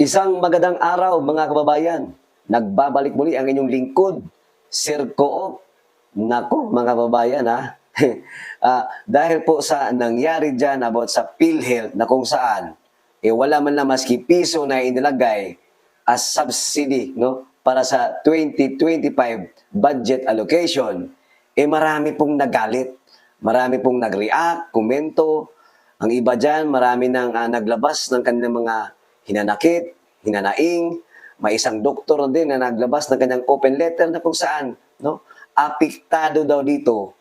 Isang magandang araw mga kababayan. Nagbabalik muli ang inyong lingkod, Sir Coop. Nako mga kababayan ha. Dahil po sa nangyari dyan about sa PhilHealth na kung saan wala man lang maski piso na inilagay as subsidy no, para sa 2025 budget allocation, marami pong nagalit. Marami pong nag-react, komento. Ang iba dyan, marami nang naglabas ng kanilang mga hinanakit, hinanaing. May isang doktor din na naglabas ng kanyang open letter na kung saan no, apektado daw dito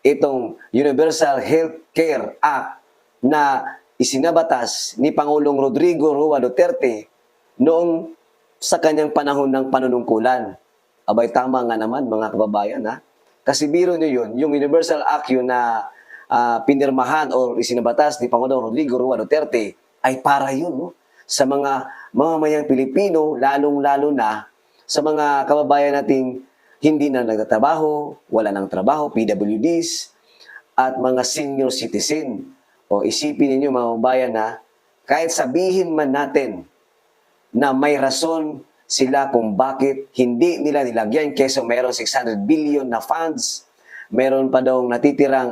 itong Universal Healthcare Act na isinabatas ni Pangulong Rodrigo Roa Duterte noong sa kanyang panahon ng panunungkulan. Abay, tama nga naman mga kababayan ha. Kasi biro nyo yun, yung Universal Act yun na pinirmahan o isinabatas ni Pangulong Rodrigo Roa Duterte ay para yun no? Sa mga mamamayang Pilipino, lalong-lalo na sa mga kababayan nating hindi na nagtatrabaho, wala ng trabaho, PWDs, at mga senior citizen. O isipin ninyo mga kababayan na kahit sabihin man natin na may rason sila kung bakit hindi nila nilagyan kaysa mayroon 600 billion na funds, meron pa daw natitirang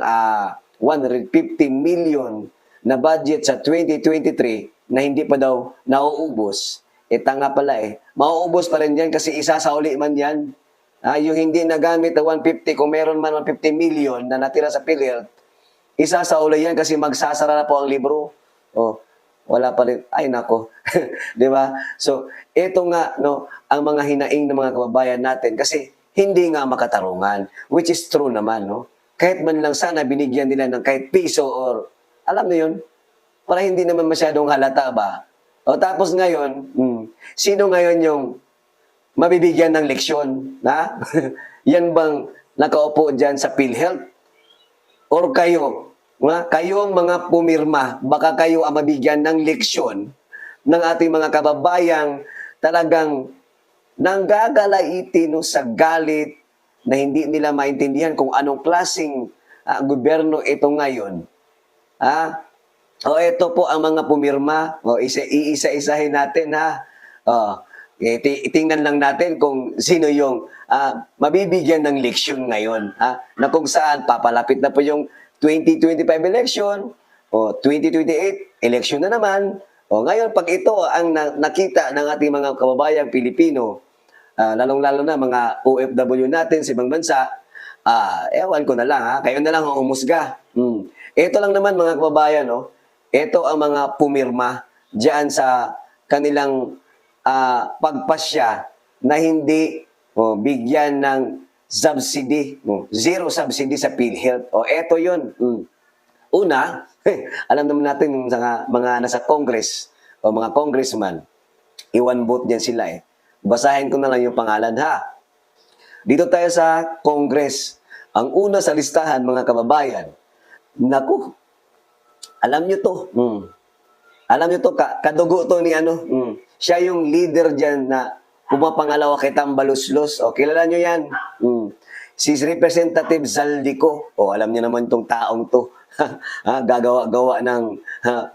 150 million na budget sa 2023 na hindi pa daw nauubos. Tanga pala mauubos pa rin yan kasi isasauli man yan. Yung hindi nagamit na 150, kung meron man 150 million na natira sa PhilHealth, isasauli yan kasi magsasara na po ang libro. Wala pa rin. Ay, nako. Di ba? So, ito nga, no, ang mga hinaing ng mga kababayan natin kasi hindi nga makatarungan, which is true naman, no? Kahit man lang sana binigyan nila ng kahit piso or, alam mo yun, para hindi naman masyadong halata ba? Tapos ngayon, sino ngayon yung mabibigyan ng leksyon? Na? Yan bang nakaupo dyan sa PhilHealth? Or kayo? Kayong mga pumirma, baka kayo ang mabigyan ng leksyon ng ating mga kababayang talagang nanggagalaiti no, sa galit na hindi nila maintindihan kung anong klaseng gobyerno ito ngayon. Ito po ang mga pumirma. Iisa-isahin natin ha. Tingnan lang natin kung sino yung mabibigyan ng leksyon ngayon. Na kung saan papalapit na po yung 2025 election, 2028 election na naman. Ngayon, pag ito ang nakita ng ating mga kababayang Pilipino, lalong-lalo na mga OFW natin sa ibang bansa, ewan ko na lang ha, kayo na lang ang umusga. Ito lang naman mga kababayan, no? Ito ang mga pumirma diyan sa kanilang pagpasya na hindi bigyan ng subsidy, zero subsidy sa PhilHealth. Eto yun. Una, alam naman natin yung mga nasa Congress o mga congressman, iwan vote dyan sila Basahin ko na lang yung pangalan ha. Dito tayo sa Congress. Ang una sa listahan mga kababayan, naku, alam nyo to. Alam nyo to, kadugo to ni siya yung leader dyan na pumapangalawa kay Tambaluslos. Kilala nyo yan. Si Representative Zaldico. Alam niyo naman tong taong to. Gagawa-gawa ng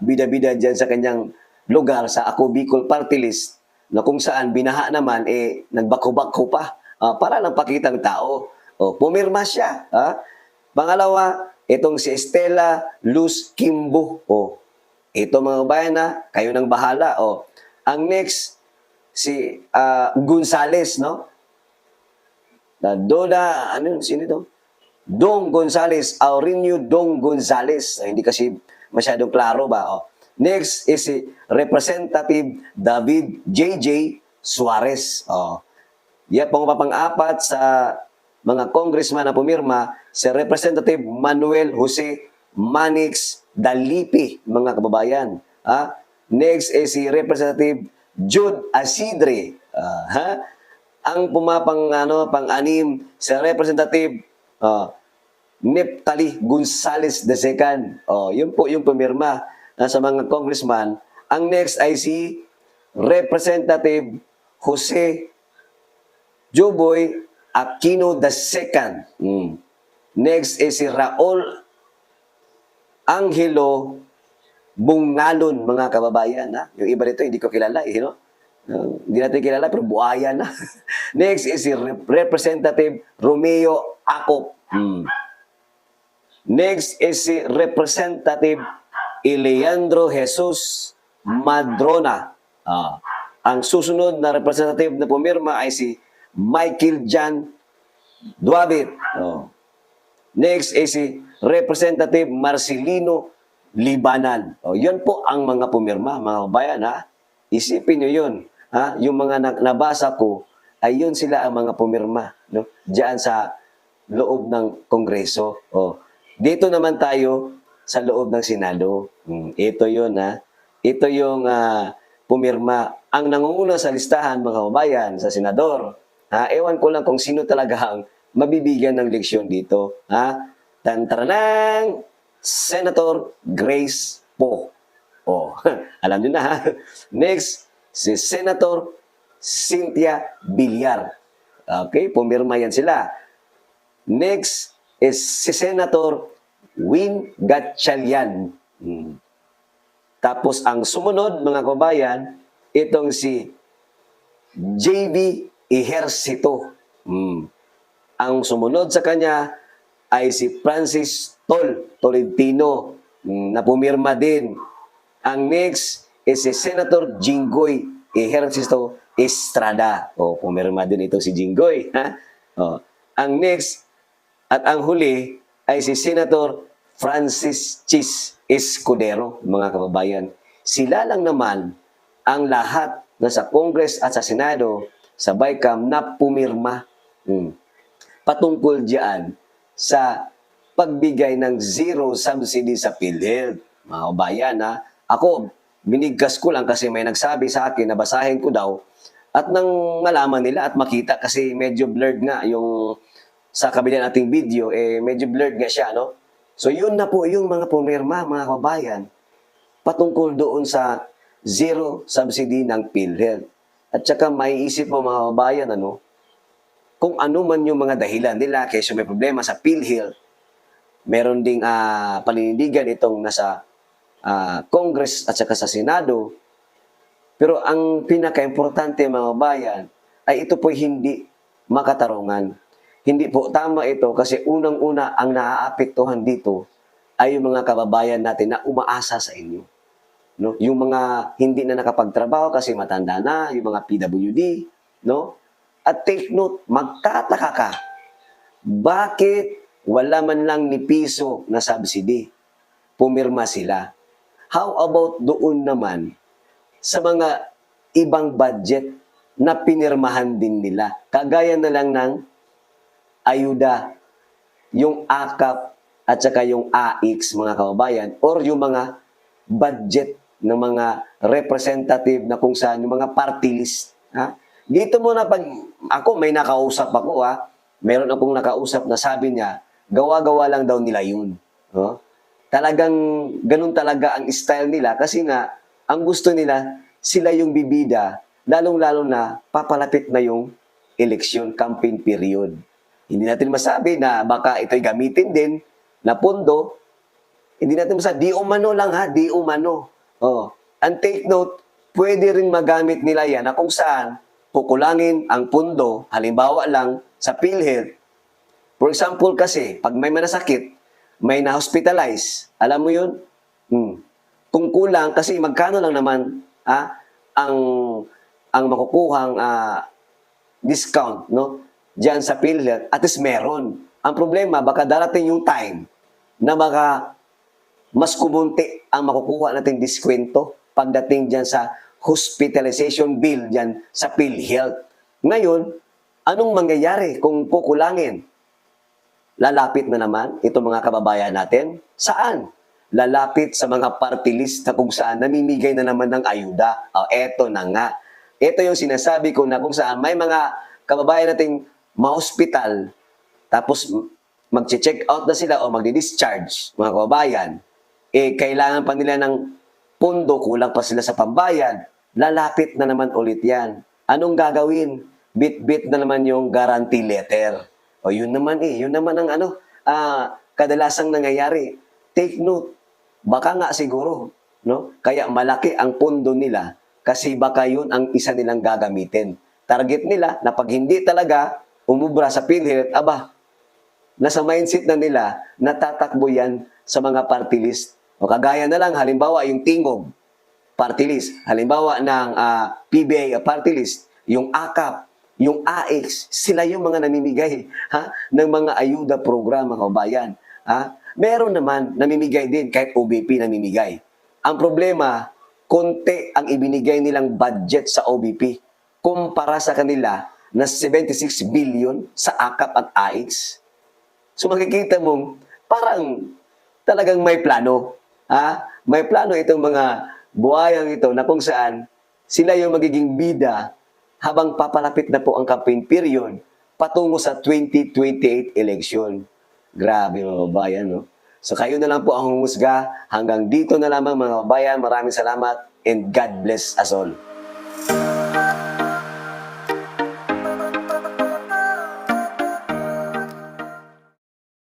bida-bida dyan sa kanyang lugar sa Ako Bicol Party List na kung saan binaha naman, nagbako-bako pa para lang pakitang tao. Pumirma siya. Pangalawa, itong si Estela Luz Kimbo. Ito mga bayan kayo nang bahala. Ang next, si Gonzales, no? Sino ito? Dong Gonzales, Aurinio Dong Gonzales. Hindi kasi masyadong klaro ba? Next is si Representative David J.J. Suarez. Yan pong pang-apat sa mga congressman na pumirma, si Representative Manuel Jose Manix Dalipi, mga kababayan. Next is si Representative Jude Asidre. Ang pang-anim si Representative Neptali Gonzales II. Yun po yung pumirma sa mga congressman. Ang next ay si Representative Jose Joboy Aquino II. Next is si Raul Angelo Bungalon, mga kababayan. Yung iba rito, hindi ko kilala. Hindi natin kilala, pero buhaya na. Next is si Representative Romeo Acop. Next is si Representative Eleandro Jesus Madrona. Ang susunod na representative na pumirma ay si Michael Jan Duabit. Next is si Representative Marcelino Libanan. Yan po ang mga pumirma, mga kabayan. Isipin nyo yun. Yung mga nabasa ko, ay yun sila ang mga pumirma. No? Diyan sa loob ng Kongreso. Dito naman tayo sa loob ng Senado. Ito yun. Ito yung pumirma. Ang nangunguna sa listahan, mga kababayan, sa senador. Ewan ko lang kung sino talaga ang mabibigyan ng leksyon dito. Tantaranang Senator Grace Poe. Alam niyo na. Next, si Senator Cynthia Villar. Okay, pumirma yan sila. Next is si Senator Win Gatchalian. Tapos ang sumunod, mga kabayan, itong si J.B. Ejercito. Ang sumunod sa kanya ay si Francis Tolentino na pumirma din. Ang next is si Senator Jinggoy Ejercito Estrada. Pumirma din ito si Jinggoy. Ang next at ang huli ay si Senator Francis Chis Escudero, mga kababayan. Sila lang naman ang lahat na sa Congress at sa Senado sa BICAM na pumirma patungkol diyan sa pagbigay ng zero subsidy sa PhilHealth. Mga kabayan, ako, binigkas ko lang kasi may nagsabi sa akin na basahin ko daw at nang malaman nila at makita kasi medyo blurred nga yung sa kabila nating video, medyo blurred nga siya, no? So, yun na po yung mga pumirma, mga kabayan, patungkol doon sa zero subsidy ng PhilHealth. At saka maiisip mo, mga kabayan, kung ano man yung mga dahilan nila kaysa may problema sa PhilHealth, meron ding paninindigan itong nasa Congress at saka sa Senado. Pero ang pinaka-importante, mga bayan, ay ito po hindi makatarungan. Hindi po tama ito kasi unang-una ang naaapektuhan dito ay yung mga kababayan natin na umaasa sa inyo. No? Yung mga hindi na nakapagtrabaho kasi matanda na, yung mga PWD, no? At take note, magtataka ka, bakit wala man lang ni piso na subsidy? Pumirma sila. How about doon naman sa mga ibang budget na pinirmahan din nila? Kagaya na lang ng ayuda, yung AKAP at saka yung AIX, mga kababayan, or yung mga budget ng mga representative na kung saan, yung mga party list. Dito muna pag ako, may nakausap ako, meron akong nakausap na sabi niya, gawa-gawa lang daw nila yun. Talagang ganun talaga ang style nila kasi nga, ang gusto nila, sila yung bibida, lalong-lalo na papalapit na yung election campaign period. Hindi natin masabi na baka ito'y gamitin din na pondo. Hindi natin masabi, di umano lang di umano. And take note, pwede rin magamit nila yan na kung saan kukulangin ang pondo, halimbawa lang sa PhilHealth. For example kasi, pag may manasakit, may na-hospitalize, alam mo yun? Kung kulang, kasi magkano lang naman ang makukuhang discount, no? Diyan sa PhilHealth, at least meron. Ang problema, baka darating yung time na baka mas kumunti ang makukuha nating diskwento pagdating diyan sa hospitalization bill diyan sa PhilHealth. Ngayon, anong mangyayari kung kukulangin? Lalapit na naman itong mga kababayan natin. Saan? Lalapit sa mga party list na kung saan namimigay na naman ng ayuda. Eto na nga. Ito yung sinasabi ko na kung saan may mga kababayan nating ma-hospital, tapos mag-check out na sila o magdi-discharge, mga kababayan, kailangan pa nila ng pondo, kulang pa sila sa pambayad, lalapit na naman ulit yan. Anong gagawin? Bit-bit na naman yung guarantee letter. Yun naman yun naman ang kadalasang nangyayari. Take note, baka nga siguro, no? Kaya malaki ang pondo nila Kasi baka yun ang isa nilang gagamitin. Target nila na pag hindi talaga umubra sa PhilHealth, aba, nasa mindset na nila na tatakbo yan sa mga party list. O kagaya na lang, halimbawa, yung Tingog, party list. Halimbawa ng PBA party list, yung AKAP, yung AX, sila yung mga namimigay ng mga ayuda program, mga kabayan. Meron naman namimigay din, kahit OBP namimigay. Ang problema, konti ang ibinigay nilang budget sa OBP kumpara sa kanila na 76 billion sa AKAP at AX. So makikita mong parang talagang may plano. May plano itong mga buhayang ito na kung saan sila yung magiging bida habang papalapit na po ang campaign period patungo sa 2028 election. Grabe mga kabayan, no? So kayo na lang po ang humusga. Hanggang dito na lamang mga kabayan. Maraming salamat and God bless us all.